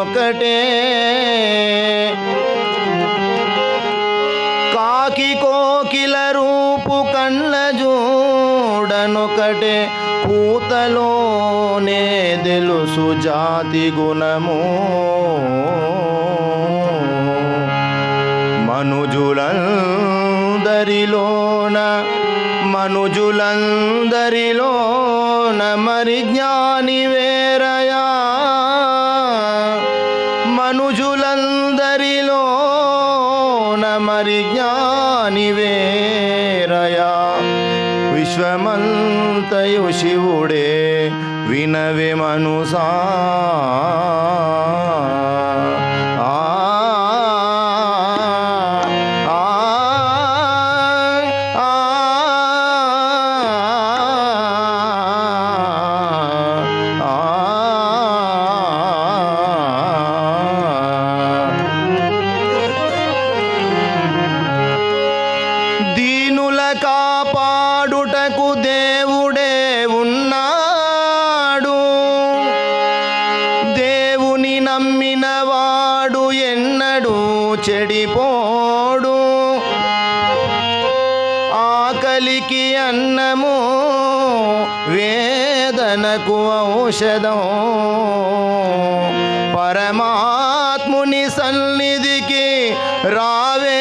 చూడనొకటే కాకి కోకిల రూపు కళ్ళ చూడనొకటే కూతలోనే తెలుసు జాతి గుణము మనుజులందరిలోన మరి జ్ఞాని వేరయా మనుజులందరిలోన మరి జ్ఞాని వేరయా విశ్వమంతయు శివుడే వినవే మనుసా దీనుల కాపాడుటకు దేవుడే ఉన్నాడు దేవుని నమ్మినవాడు ఎన్నడూ చెడిపోడు ఆకలికి అన్నము వేదనకు ఔషధం పరమాత్ముని సన్నిధికి రావే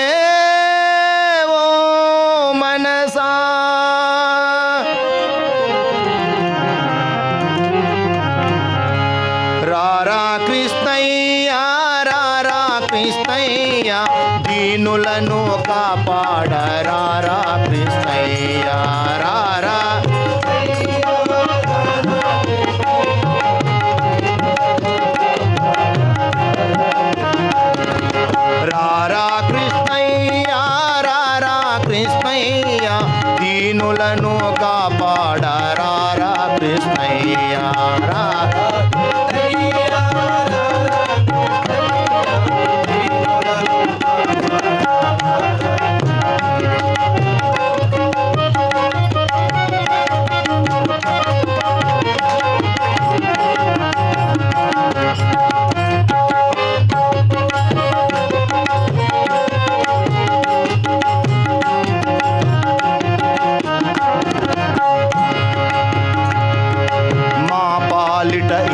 రారా కృష్ణయ్యా రారా కృష్ణయ్యా దీనులను కాపాడ రారా కృష్ణయ్యా రారా రారా కృష్ణయ్యా రారా కృష్ణయ్యా దీనులను కాపాడ రారా కృష్ణయ్యా రారా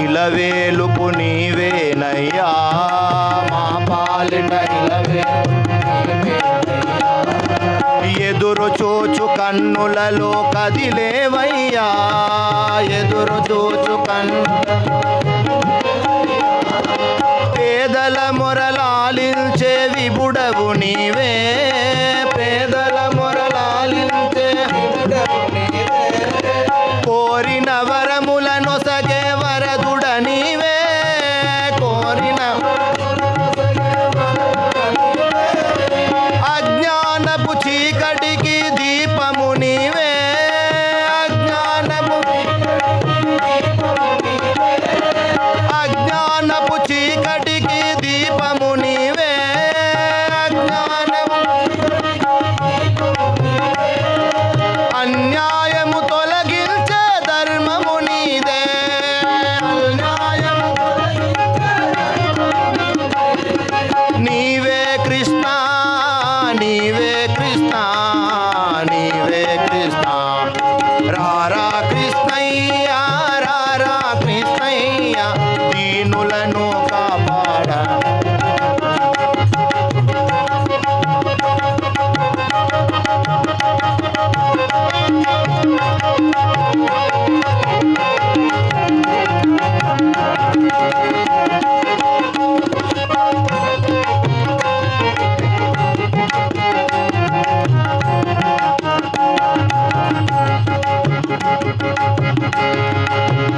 ఇలవేలుపు నీవేనయ్యా మా పాలిట ఎదురు చూచు కన్నులలో కదిలేవయ్యా ఎదురు చూచు పేదల మొరలాలించే విబుడవు నీవే పేదల మొరలాలించే కోరిన వరముల నొసగే వరదుడ నీవే కోరిన అజ్ఞానపు చీకటికి దీపము నీవే అజ్ఞానపు చీకటికి దీపము నీవే అన్యాయము తొలగించే ధర్మము నీదే నీవే కృష్ణ నీవే కృష్ణ నీవే కృష్ణ రారా కృష్ణయ్యా రారా కృష్ణయ్యా దీనులను కాపాడ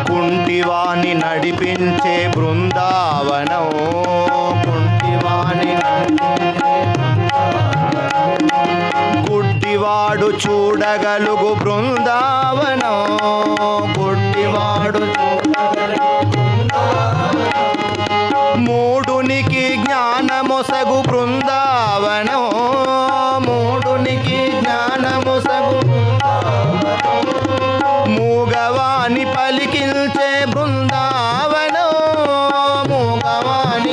కుంటివాణి నడిపించే బృందావనం కుంటివాణి గుడ్డివాడు చూడగలుగు బృందావనం గుడ్డివాడు మూడునికి జ్ఞానమొసగు బృందావనం మూడునికి జ్ఞానమొసగు మూగవాని పలికించే బృందావనం మూగవాని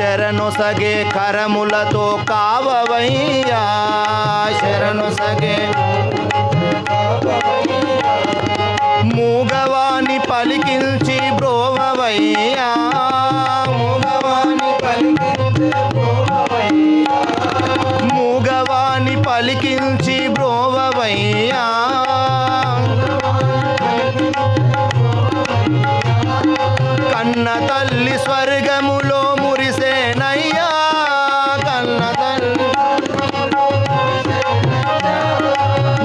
శరణొసగే కరములతో కావవయ్యా శరణొసగే మూగవాని పలికించి బ్రోవవయ్యా మూగవాని పలికించి బ్రోవవయ్యా మూగవాని పలికించి బ్రోవవయ్యా కన్న తల్లి స్వర్గములో మురిసేనయ్యా కన్న తల్లి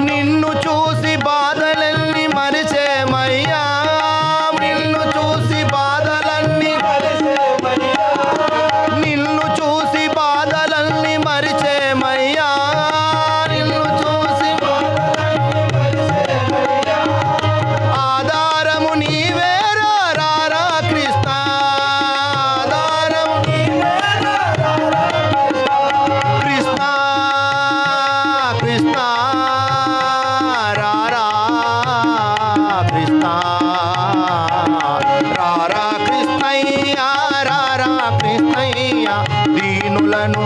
నిన్ను చూసి బాధలన్నీ మరిచేమయ్యా నిన్ను చూసి బాధలన్నీ నిన్ను చూసి బాధలన్నీ మరిచేమయ్యా నిన్ను చూసి ఆధారము నీవే రారా కృష్ణ ఆధారము కృష్ణ కృష్ణ రారా కృష్ణ రారా కృష్ణయ్య రారా కృష్ణయ్య దీనులను